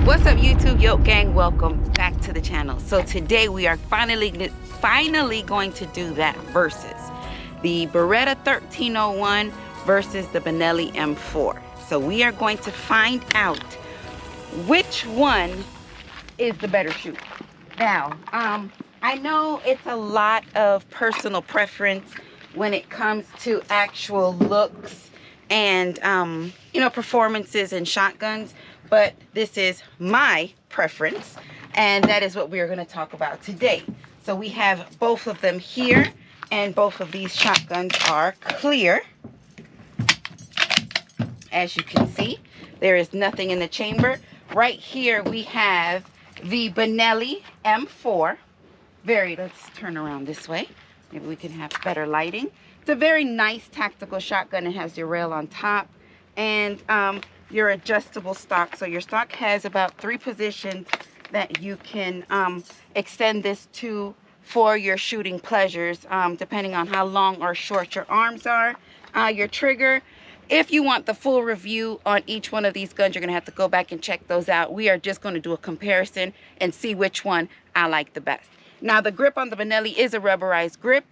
What's up YouTube, Yoke Gang? Welcome back to the channel. So today we are finally going to do that versus the Beretta 1301 versus the Benelli M4. So we are going to find out which one is the better shoe. Now, I know it's a lot of personal preference when it comes to actual looks and performances and shotguns, but this is my preference, and that is what we are going to talk about today. So we have both of them here, and both of these shotguns are clear. As you can see, there is nothing in the chamber. Right here we have the Benelli M4. Let's turn around this way. Maybe we can have better lighting. It's a very nice tactical shotgun. It has your rail on top and your adjustable stock. So your stock has about 3 positions that you can extend this to for your shooting pleasures, depending on how long or short your arms are. Your trigger, if you want the full review on each one of these guns, you're going to have to go back and check those out. We are just going to do a comparison and see which one I like the best. Now, the grip on the Benelli is a rubberized grip,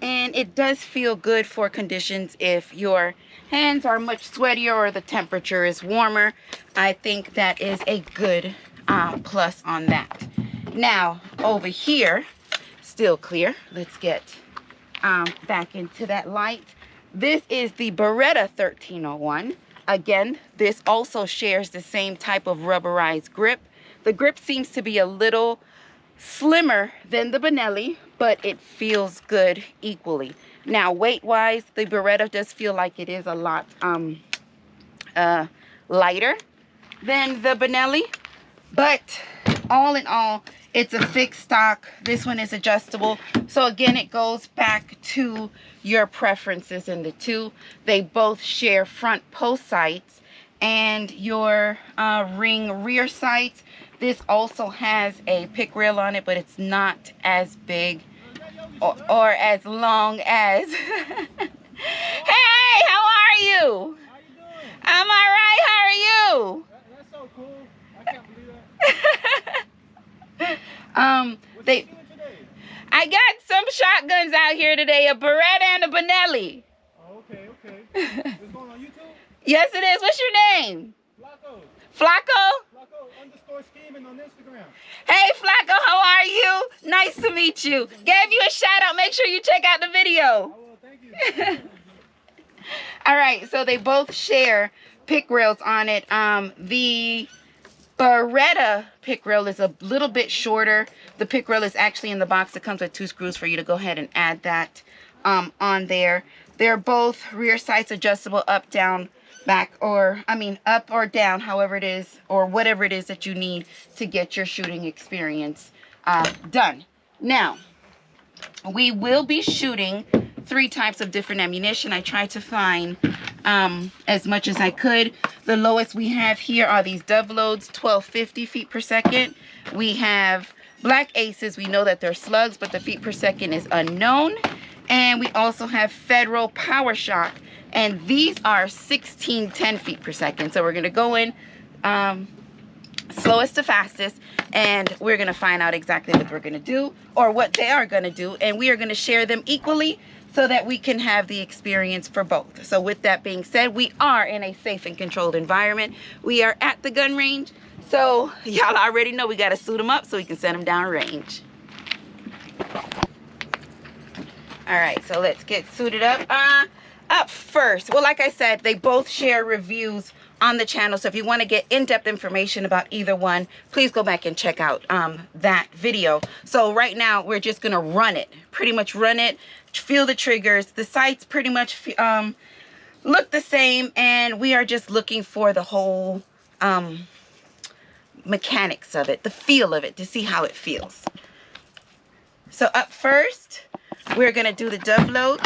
and it does feel good for conditions if your hands are much sweatier or the temperature is warmer. I think that is a good plus on that. Now, over here, still clear. Let's get back into that light. This is the Beretta 1301. Again, this also shares the same type of rubberized grip. The grip seems to be a little slimmer than the Benelli, but it feels good equally. Now, weight-wise, the Beretta does feel like it is a lot lighter than the Benelli, but all in all, it's a fixed stock. This one is adjustable. So again, it goes back to your preferences in the two. They both share front post sights and your ring rear sights. This also has a pick rail on it, but it's not as big or as long as... Hey, how are you? How you doing? I'm all right. How are you? That's so cool. I can't believe that. What you doing today? I got some shotguns out here today, a Beretta and a Benelli. Oh, okay. It's going on YouTube? Yes, it is. What's your name? Flacco. Flacco? Flacco _scheming on Instagram. Hey, Flacco, how are you? Nice to meet you. Gave you a shout out. Make sure you check out the video. I will. Thank you. All right, so they both share pick rails on it. The Beretta pick rail is a little bit shorter. The pick rail is actually in the box. It comes with 2 screws for you to go ahead and add that on there. They're both rear sights adjustable, up, down, back, or up or down, however it is, or whatever it is that you need to get your shooting experience done. Now, we will be shooting 3 types of different ammunition. I tried to find as much as I could. The lowest we have here are these dove loads, 1250 feet per second. We have black aces. We know that they're slugs, but the feet per second is unknown. And we also have Federal Power Shock, and these are 1610 feet per second. So we're going to go in slowest to fastest, and we're going to find out exactly what we're going to do, or what they are going to do, and we are going to share them equally so that we can have the experience for both. So with that being said, we are in a safe and controlled environment. We are at the gun range, so y'all already know we got to suit them up so we can send them down range. All right, so let's get suited up. Up first, well, like I said, they both share reviews on the channel, so if you want to get in-depth information about either one, please go back and check out that video. So right now, we're just going to run it, pretty much run it, feel the triggers. The sights pretty much look the same, and we are just looking for the whole mechanics of it, the feel of it, to see how it feels. So up first, we're going to do the dove loads.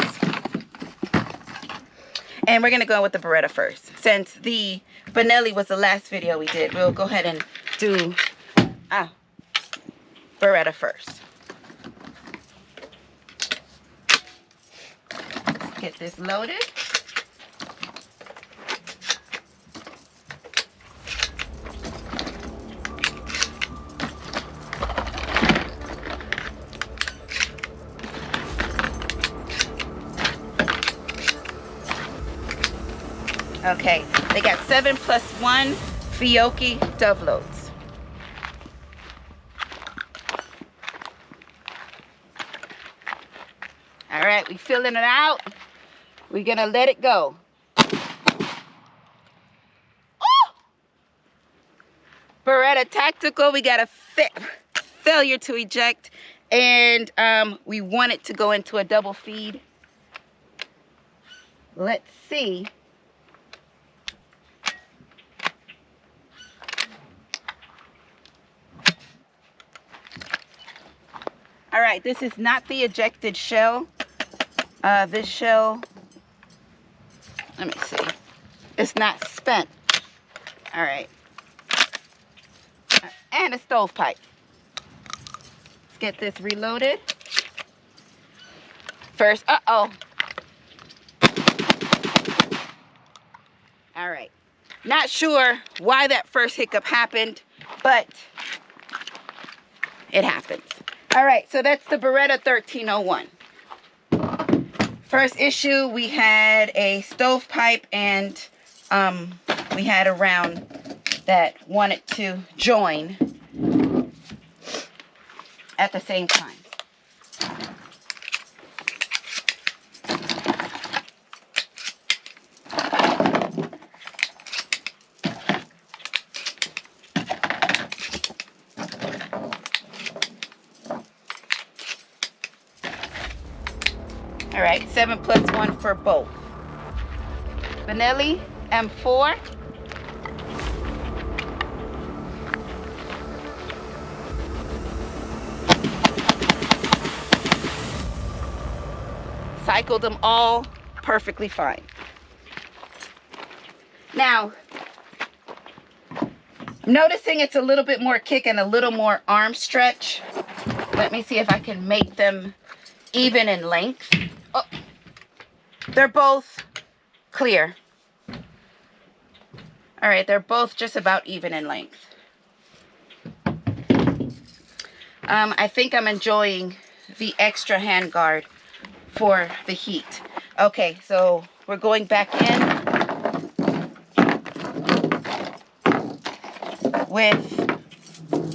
And we're going to go with the Beretta first. Since the Benelli was the last video we did, we'll go ahead and do Beretta first. Let's get this loaded. Okay, they got 7+1 Yoki dove loads. All right, we filling it out. We're gonna let it go. Oh! Beretta Tactical, we got a failure to eject, and we want it to go into a double feed. Let's see. All right, this is not the ejected shell. This shell, let me see. It's not spent. All right. And a stovepipe. Let's get this reloaded. First, uh-oh. All right. Not sure why that first hiccup happened, but it happens. All right, so that's the Beretta 1301. First issue, we had a stovepipe, and we had a round that wanted to join at the same time. All right, 7+1 for both. Benelli M4. Cycled them all perfectly fine. Now, I'm noticing it's a little bit more kick and a little more arm stretch. Let me see if I can make them even in length. Oh, they're both clear. All right, they're both just about even in length. I think I'm enjoying the extra handguard for the heat. Okay, so we're going back in with,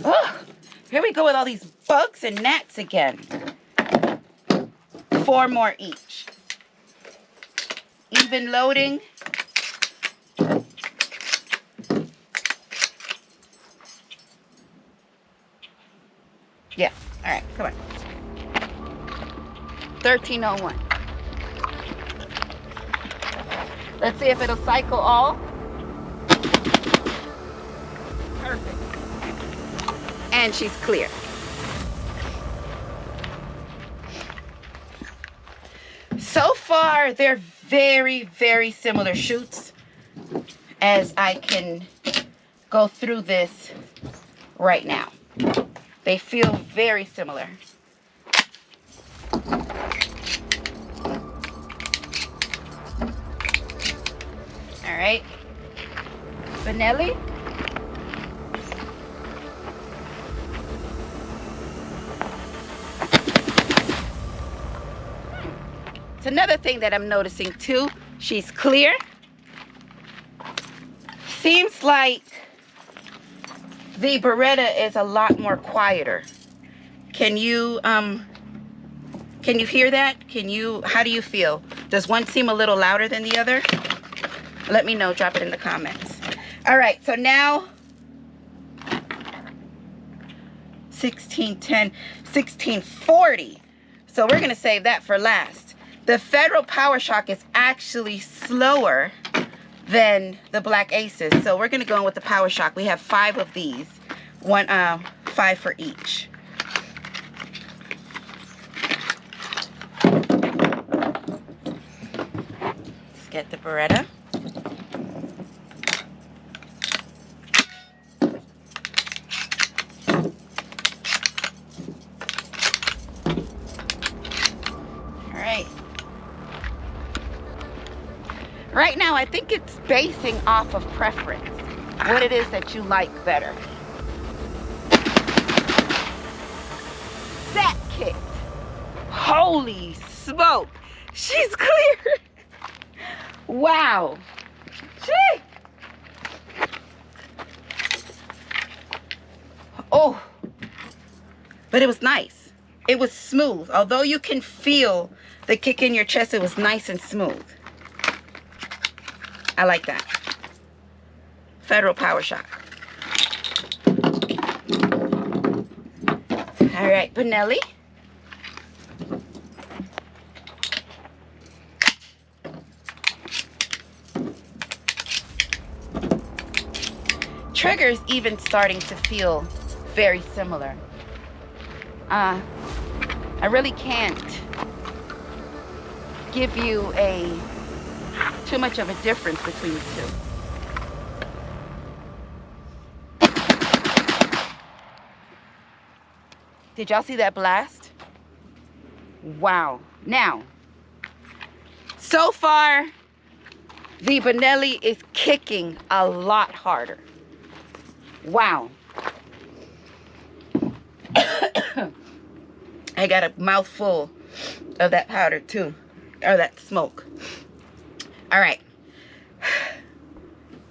oh, here we go with all these bugs and gnats again. 4 more each. Even loading. Yeah, all right, come on. 1301. Let's see if it'll cycle all. Perfect. And she's clear. So far, they're very, very similar shoots, as I can go through this right now. They feel very similar. All right, Benelli. It's another thing that I'm noticing too. She's clear. Seems like the Beretta is a lot more quieter. Can you hear that? How do you feel? Does one seem a little louder than the other? Let me know, drop it in the comments. All right, so now 1610, 1640. So we're gonna save that for last. The Federal PowerShock is actually slower than the Black Aces. So we're gonna go in with the PowerShock. We have 5 of these, 5 for each. Let's get the Beretta. Right now, I think it's basing off of preference, what it is that you like better. That kicked. Holy smoke. She's clear. Wow. She Oh, but it was nice. It was smooth. Although you can feel the kick in your chest, it was nice and smooth. I like that. Federal Power Shock. All right, Benelli. Trigger's even starting to feel very similar. I really can't give you too much of a difference between the two. Did y'all see that blast? Wow. Now, so far, the Benelli is kicking a lot harder. Wow. I got a mouthful of that powder too, or that smoke. All right.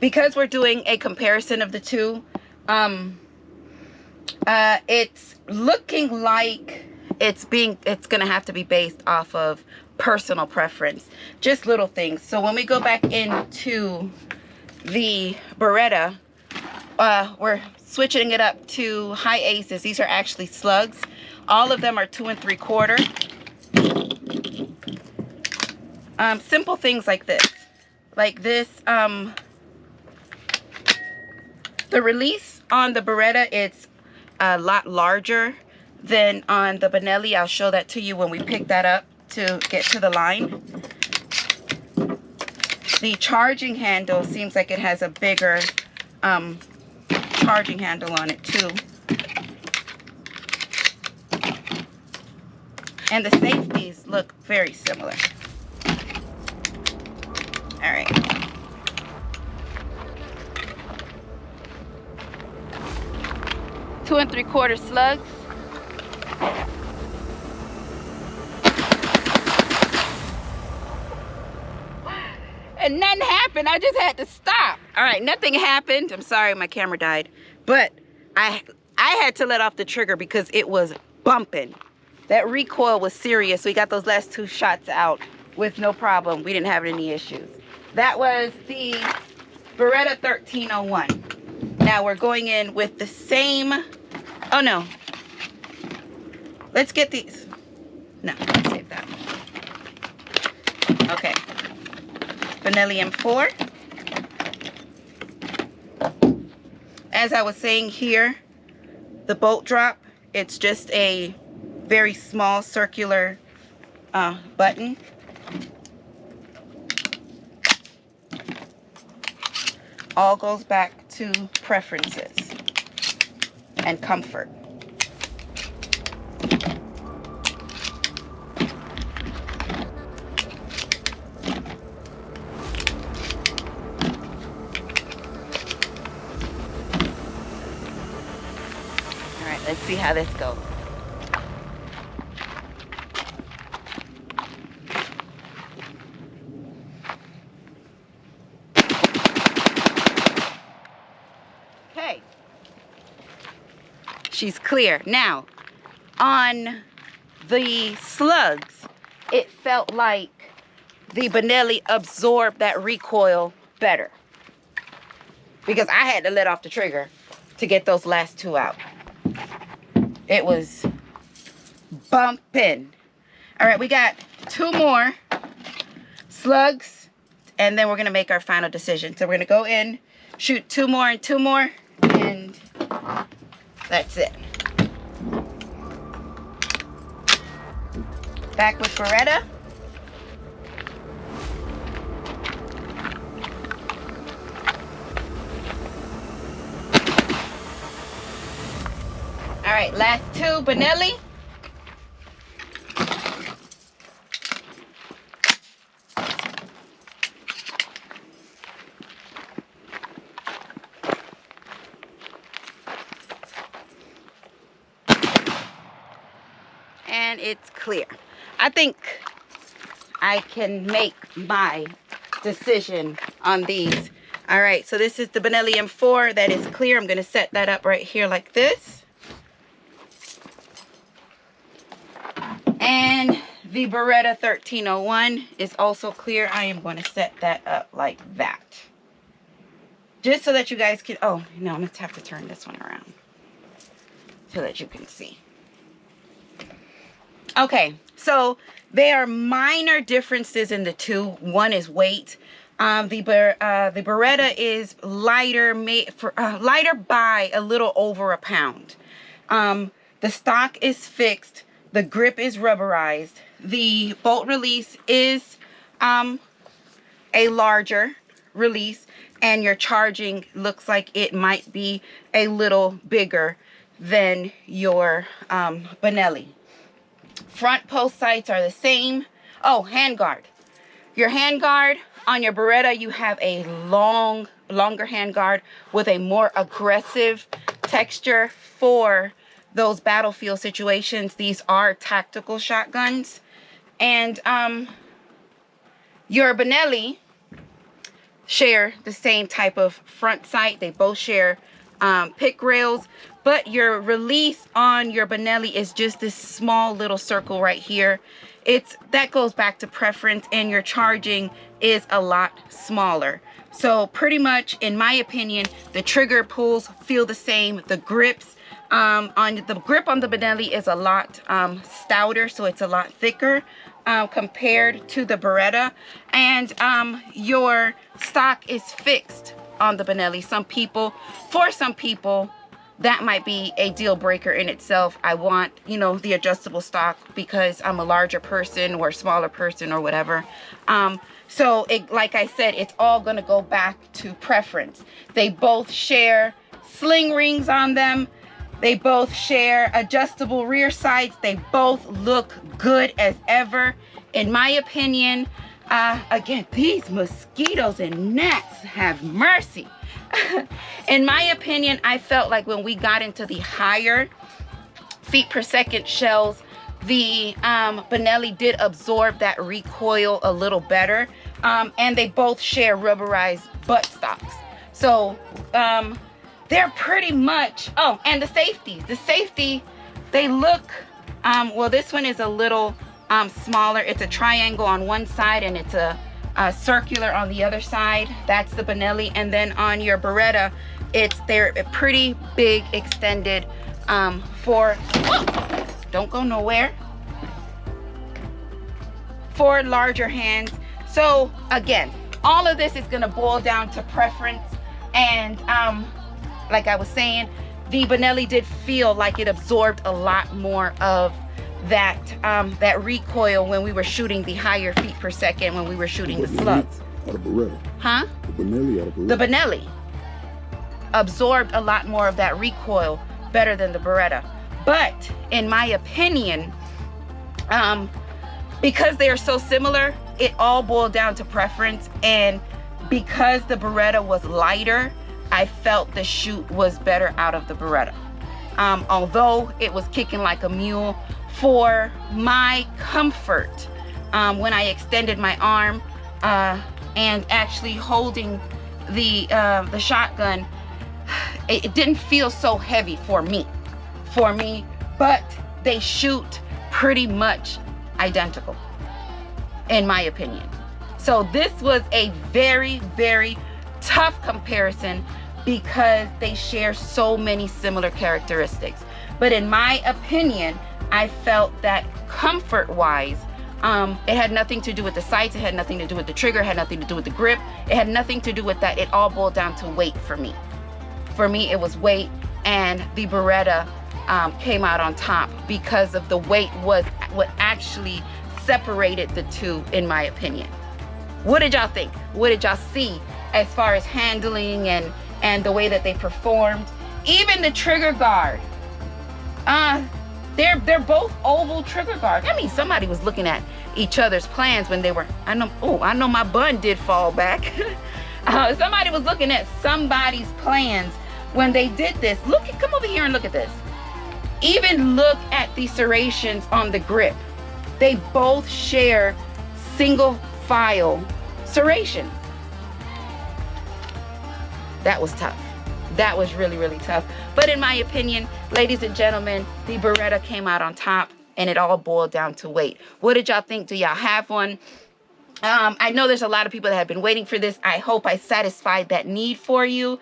Because we're doing a comparison of the two, it's looking like it's gonna have to be based off of personal preference, just little things. So when we go back into the Beretta, we're switching it up to high aces. These are actually slugs. All of them are 2 3/4. Simple things like this. The release on the Beretta, it's a lot larger than on the Benelli. I'll show that to you when we pick that up to get to the line. The charging handle seems like it has a bigger charging handle on it too. And the safeties look very similar. All right. Two 3/4 slugs. And nothing happened. I just had to stop. All right, nothing happened. I'm sorry, my camera died. But I had to let off the trigger because it was bumping. That recoil was serious. We got those last 2 shots out with no problem. We didn't have any issues. That was the Beretta 1301. Now we're going in with the same. Oh no. Let's get these. No, let's save that. Okay. Benelli M4. As I was saying here, the bolt drop, it's just a very small circular button. All goes back to preferences and comfort. All right, let's see how this goes. Okay, she's clear. Now, on the slugs, it felt like the Benelli absorbed that recoil better because I had to let off the trigger to get those last 2 out. It was bumping. All right, we got 2 more slugs, and then we're gonna make our final decision. So we're gonna go in, shoot 2 more and 2 more, and that's it. Back with Beretta. All right, last 2, Benelli. And it's clear. I think I can make my decision on these. All right, so this is the Benelli M4 that is clear. I'm gonna set that up right here like this. And the Beretta 1301 is also clear. I am going to set that up like that. Just so that you guys can, oh, no, I'm going to have to turn this one around so that you can see. Okay, so there are minor differences in the two. One is weight. The Beretta is lighter, lighter by a little over a pound. The stock is fixed. The grip is rubberized. The bolt release is a larger release, and your charging looks like it might be a little bigger than your Benelli. Front post sights are the same. Oh, handguard. Your handguard on your Beretta, you have a longer handguard with a more aggressive texture for those battlefield situations. These are tactical shotguns. And your Benelli share the same type of front sight. They both share pick rails, but your release on your Benelli is just this small little circle right here. That goes back to preference, and your charging is a lot smaller. So pretty much, in my opinion, the trigger pulls feel the same. The grips on the Benelli is a lot stouter, so it's a lot thicker compared to the Beretta. And your stock is fixed on the Benelli. For some people, that might be a deal breaker in itself. I want, the adjustable stock because I'm a larger person or a smaller person or whatever. So like I said, it's all going to go back to preference. They both share sling rings on them. They both share adjustable rear sights. They both look good as ever. In my opinion, again, these mosquitoes and gnats have mercy. In my opinion, I felt like when we got into the higher feet per second shells, the Benelli did absorb that recoil a little better. And they both share rubberized butt stocks. So they're pretty much, oh, and the safeties. The safety, they look, well, this one is a little smaller. It's a triangle on one side and it's a circular on the other side. That's the Benelli. And then on your Beretta, they're pretty big extended don't go nowhere, for larger hands. So again, all of this is going to boil down to preference. And like I was saying, the Benelli did feel like it absorbed a lot more of that recoil when we were shooting the higher feet per second, when we were shooting the slugs. Out of Beretta. Huh? The Benelli out of Beretta. The Benelli absorbed a lot more of that recoil better than the Beretta. But in my opinion, because they are so similar, it all boiled down to preference. And because the Beretta was lighter, I felt the shoot was better out of the Beretta. Although it was kicking like a mule, for my comfort, when I extended my arm and actually holding the shotgun, it didn't feel so heavy for me, but they shoot pretty much identical, in my opinion. So this was a very, very tough comparison because they share so many similar characteristics. But in my opinion, I felt that comfort-wise, it had nothing to do with the sights, it had nothing to do with the trigger, it had nothing to do with the grip, it had nothing to do with that. It all boiled down to weight for me. For me, it was weight, and the Beretta came out on top because of the weight was what actually separated the two, in my opinion. What did y'all think? What did y'all see as far as handling and the way that they performed? Even the trigger guard. They're both oval trigger guards. I mean, somebody was looking at each other's plans when they were, I know my bun did fall back. Somebody was looking at somebody's plans when they did this. Come over here and look at this. Even look at the serrations on the grip. They both share single file serration. That was tough. That was really, really tough. But in my opinion, ladies and gentlemen, the Beretta came out on top. and it all boiled down to weight. What did y'all think? Do y'all have one? I know there's a lot of people that have been waiting for this. I hope I satisfied that need for you.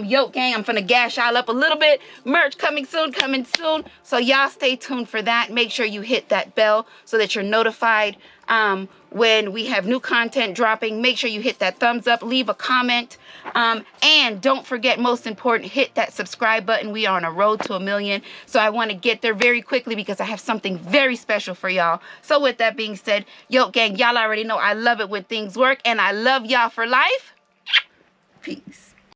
Yoke Gang, I'm gonna gas y'all up a little bit. Merch coming soon, coming soon. So y'all stay tuned for that. Make sure you hit that bell so that you're notified when we have new content dropping. Make sure you hit that thumbs up, leave a comment, and don't forget, most important, hit that subscribe button. We are on a road to 1 million, so I want to get there very quickly because I have something very special for y'all. So with that being said, Yoke Gang, y'all already know I love it when things work, and I love y'all for life. Peace.